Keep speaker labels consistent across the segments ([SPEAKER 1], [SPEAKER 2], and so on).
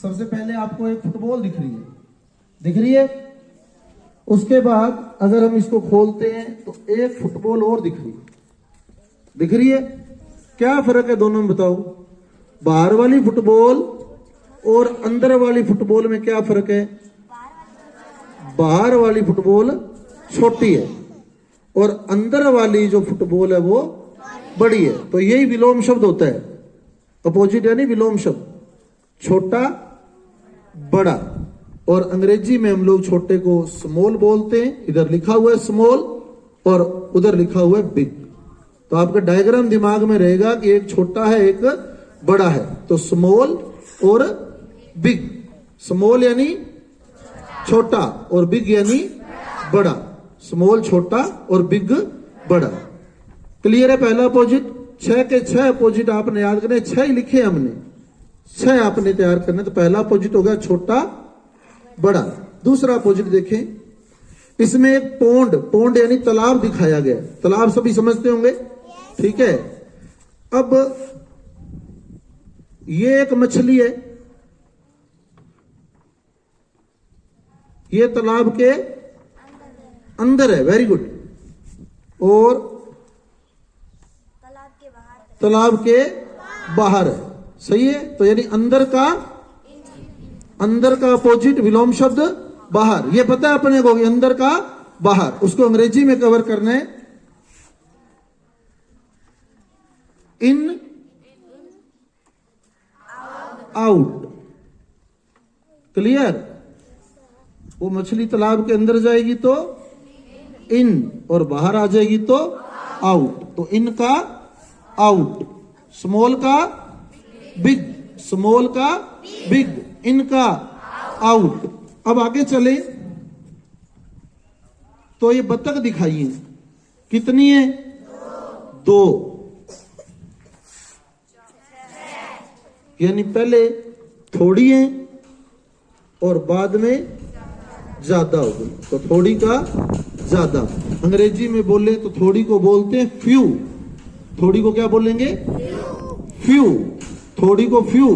[SPEAKER 1] सबसे पहले आपको एक फुटबॉल दिख रही है। उसके बाद अगर हम इसको खोलते हैं तो एक फुटबॉल और दिख रही है। क्या फर्क है दोनों में बताओ? बाहर वाली फुटबॉल और अंदर वाली फुटबॉल में क्या फर्क है? बाहर वाली फुटबॉल छोटी है और अंदर वाली जो फुटबॉल है वो बड़ी है। तो यही विलोम शब्द होता है, अपोजिट यानी विलोम शब्द, छोटा बड़ा। और अंग्रेजी में हम लोग छोटे को स्मॉल बोलते हैं। इधर लिखा हुआ है स्मॉल और उधर लिखा हुआ है बिग। तो आपका डायग्राम दिमाग में रहेगा कि एक छोटा है एक बड़ा है, तो स्मॉल और बिग। स्मॉल यानी छोटा और बिग यानी बड़ा। स्मॉल छोटा और बिग बड़ा। क्लियर है? पहला अपोजिट। 6 के 6 अपोजिट आपने याद करने, 6 ही लिखे हमने, 6 आपने तैयार करने। तो पहला अपोजिट होगा छोटा बड़ा। दूसरा अपोजिट देखें, इसमें एक पोंड यानी तालाब दिखाया गया। तालाब सभी समझते होंगे, ठीक है। अब ये एक मछली है, ये तालाब के अंदर है, वेरी गुड। और तालाब के बाहर है, सही है। तो यानी अंदर का अपोजिट विलोम शब्द बाहर। ये पता है अपने को कि अंदर का बाहर, उसको अंग्रेजी में कवर करना है इन आउट। क्लियर? वो मछली तालाब के अंदर जाएगी तो इन और बाहर आ जाएगी तो आउट। तो इन का आउट, स्मॉल का बिग, स्मॉल का बिग, इनका आउट। अब आगे चले तो ये बतख दिखाइए, कितनी है? 2। यानी पहले थोड़ी है और बाद में ज्यादा हो गई, तो थोड़ी का ज्यादा। अंग्रेजी में बोले तो थोड़ी को बोलते हैं फ्यू। थोड़ी को क्या बोलेंगे? फ्यू। थोड़ी को फ्यू।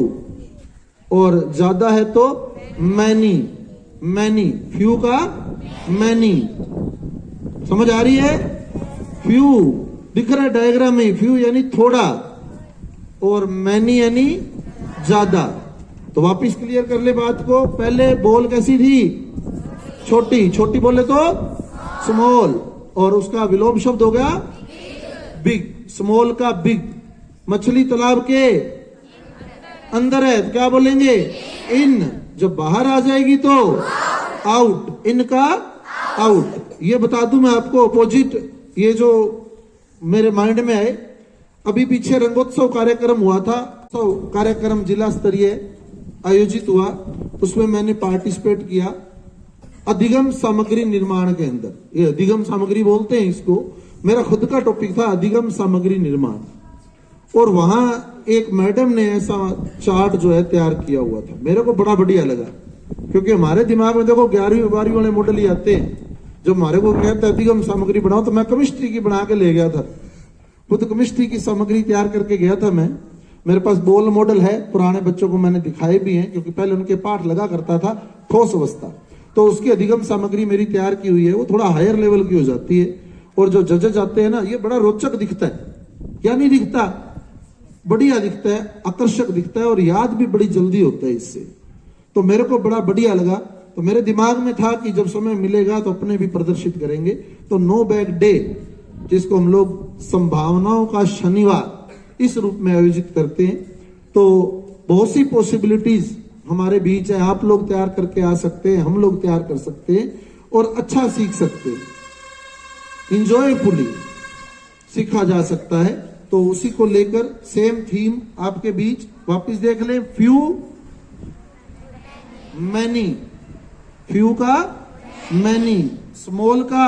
[SPEAKER 1] और ज्यादा है तो मैनी। फ्यू का मैनी। समझ आ रही है? फ्यू दिख रहा है डायग्राम में। फ्यू यानी थोड़ा और मैनी यानी ज्यादा। तो वापिस क्लियर कर ले बात को। पहले बॉल कैसी थी? छोटी बोले तो स्मॉल, और उसका विलोम शब्द हो गया बिग। स्मॉल का बिग। मछली तालाब के अंदर है तो क्या बोलेंगे? इन। जब बाहर आ जाएगी तो आउट। इन का आउट। ये बता दूं मैं आपको अपोजिट, ये जो मेरे माइंड में है। अभी पीछे रंगोत्सव कार्यक्रम हुआ था, तो कार्यक्रम जिला स्तरीय आयोजित हुआ, उसमें मैंने पार्टिसिपेट किया अधिगम सामग्री निर्माण के अंदर। ये अधिगम सामग्री बोलते हैं इसको। मेरा खुद का टॉपिक था अधिगम सामग्री निर्माण। और वहां एक मैडम ने ऐसा चार्ट जो है तैयार किया हुआ था, मेरे को बड़ा बढ़िया लगा। क्योंकि हमारे दिमाग में देखो 11वीं 12वीं वाले मॉडल ही आते हैं। जब हमारे को कहते अधिगम सामग्री बनाओ, तो मैं केमिस्ट्री की बना के ले गया था। खुद केमिस्ट्री की सामग्री तैयार करके गया था मैं। मेरे पास बोल मॉडल है, पुराने बच्चों को मैंने दिखाए भी हैं, क्योंकि पहले उनके पाठ लगा करता था ठोस अवस्था। तो उसकी अधिगम सामग्री मेरी तैयार की हुई है, वो थोड़ा हायर लेवल की हो जाती है। और जो जजेज आते हैं ना, ये बड़ा रोचक दिखता है। क्या नहीं दिखता? बढ़िया दिखता है, आकर्षक दिखता है, और याद भी बड़ी जल्दी होता है इससे। तो मेरे को बड़ा बढ़िया लगा। तो मेरे दिमाग में था कि जब समय मिलेगा तो अपने भी प्रदर्शित करेंगे। तो नो बैग डे, जिसको हम लोग संभावनाओं का शनिवार इस रूप में आयोजित करते हैं। तो बहुत सी पॉसिबिलिटीज हमारे बीच है। आप लोग तैयार करके आ सकते हैं, हम लोग तैयार कर सकते हैं और अच्छा सीख सकते हैं, इंजॉयफुली सीखा जा सकता है। तो उसी को लेकर सेम थीम आपके बीच वापस देख लें। Few many. फ्यू का मैनी, स्मॉल का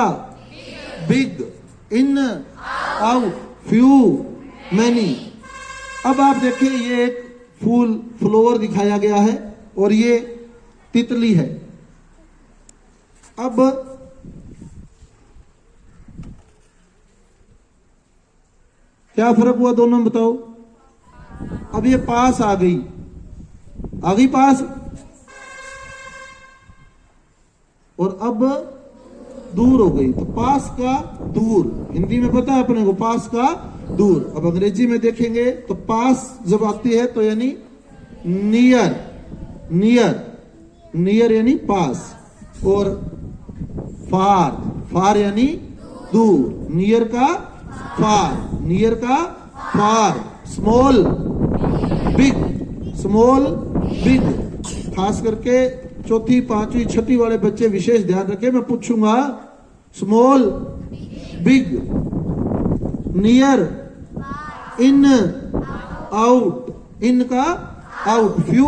[SPEAKER 1] big, in out, few many. अब आप देखिए, ये एक फूल फ्लावर दिखाया गया है और ये तितली है। अब क्या फर्क हुआ दोनों में बताओ? अब ये पास आ गई पास, और अब दूर हो गई, तो पास का दूर, हिंदी में पता है अपने को पास का दूर। अब अंग्रेजी में देखेंगे तो पास जब आती है तो यानी नियर, नियर, नियर यानी पास, और फार, फार यानी दूर, नियर का फार, नियर का फार, स्मॉल बिग, स्मॉल बिग। खास करके चौथी पांचवी छठी वाले बच्चे विशेष ध्यान रखें, मैं पूछूंगा स्मॉल बिग, नियर, इन, आउट, इन का आउट, फ्यू,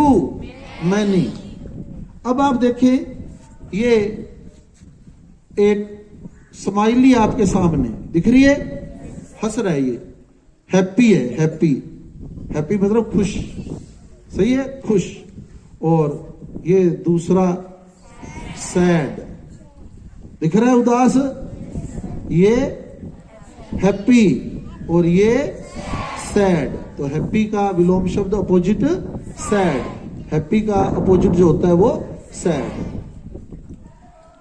[SPEAKER 1] मैनी। अब आप देखें ये एक स्माइली आपके सामने दिख रही है, हंस रहा है, ये हैप्पी है, हैप्पी, हैप्पी मतलब खुश, सही है, खुश। और ये दूसरा सैड दिख रहा है, उदास, ये हैप्पी और ये सैड। तो हैप्पी का विलोम शब्द अपोजिट सैड, हैप्पी का अपोजिट जो होता है वो सैड।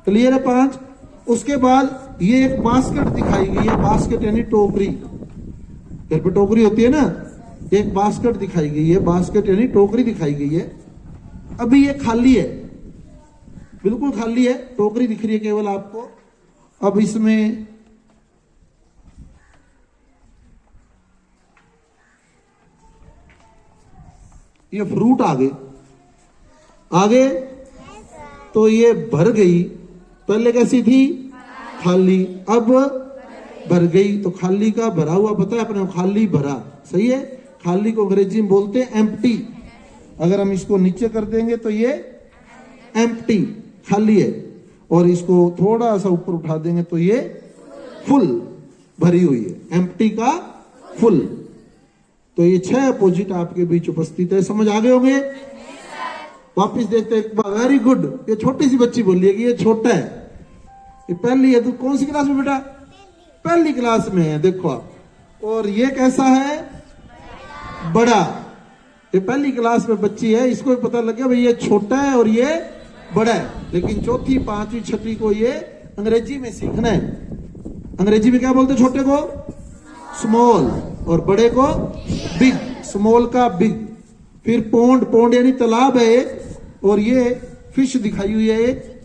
[SPEAKER 1] क्लियर है 5। उसके बाद ये एक बास्केट दिखाई गई है, बास्केट यानी टोकरी, घर पे टोकरी होती है ना, एक बास्केट दिखाई गई है, बास्केट यानी टोकरी दिखाई गई है। अभी ये खाली है, बिल्कुल खाली है, टोकरी दिख रही है केवल आपको। अब इसमें ये फ्रूट आगे आगे, तो ये भर गई, पहले कैसी थी खाली, अब भर गई। तो खाली का भरा हुआ पता है अपने, खाली भरा, सही है। खाली को अंग्रेजी में बोलते हैं एम्प्टी। अगर हम इसको नीचे कर देंगे तो ये एम्प्टी, खाली है, और इसको थोड़ा सा ऊपर उठा देंगे तो ये फुल, भरी हुई है, एम्प्टी का फुल। तो ये 6 अपोजिट आपके बीच उपस्थित है, समझ आ गए होंगे। वापिस देखते हैं, वेरी गुड। ये छोटी सी बच्ची बोली है कि ये छोटा है, ये पहली है। तो कौन सी क्लास में बेटा? पहली क्लास में है, देखो आप। और ये कैसा है? बड़ा। ये पहली क्लास में बच्ची है, इसको भी पता लग गया भाई ये छोटा है और ये बड़ा है। लेकिन चौथी पांचवी छठी को ये अंग्रेजी में सीखना है। अंग्रेजी में क्या बोलते छोटे को? स्मॉल, और बड़े को बिग। स्मॉल का बिग। फिर पोंड, पोंड यानी तालाब है एक, और ये फिश दिखाई हुई है एक,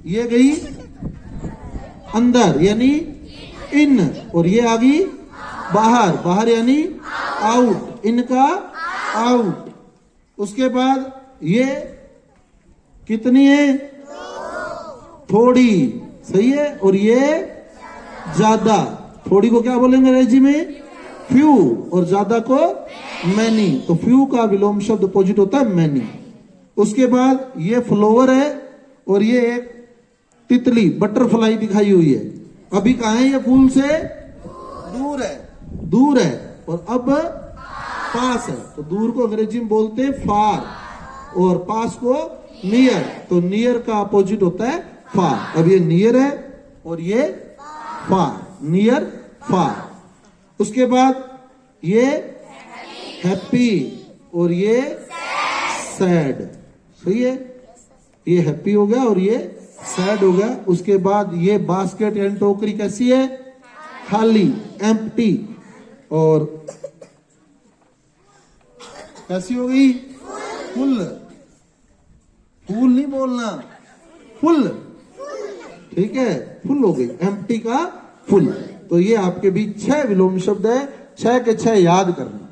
[SPEAKER 1] ये गई अंदर यानी इन, और ये आ गई बाहर, बाहर यानी आउट, इनका आउट। उसके बाद ये कितनी है? थोड़ी, सही है। और ये ज्यादा। थोड़ी को क्या बोलेंगे अंग्रेजी में? फ्यू, और ज्यादा को मैनी। तो फ्यू का विलोम शब्द अपोजिट होता है मैनी। उसके बाद ये फ्लावर है, और ये एक तितली, बटरफ्लाई दिखाई हुई है। अभी कहाँ है? ये फूल से दूर है, दूर है, और अब पास है। तो दूर को अंग्रेजी में बोलते हैं फार, और पास को नियर। तो नियर का अपोजिट होता है फार। अब ये नियर है और ये फार, नियर फार। उसके बाद ये हैप्पी और ये सैड, सही है। ये हैप्पी हो गया और ये सैड हो गया। उसके बाद ये बास्केट यानी टोकरी कैसी है? खाली, एम्प्टी। और कैसी हो गई? फुल। फूल नहीं बोलना, फुल, ठीक है, फुल हो गई, एम्प्टी का फुल। तो ये आपके बीच 6 विलोम शब्द है, 6 के 6 याद करना।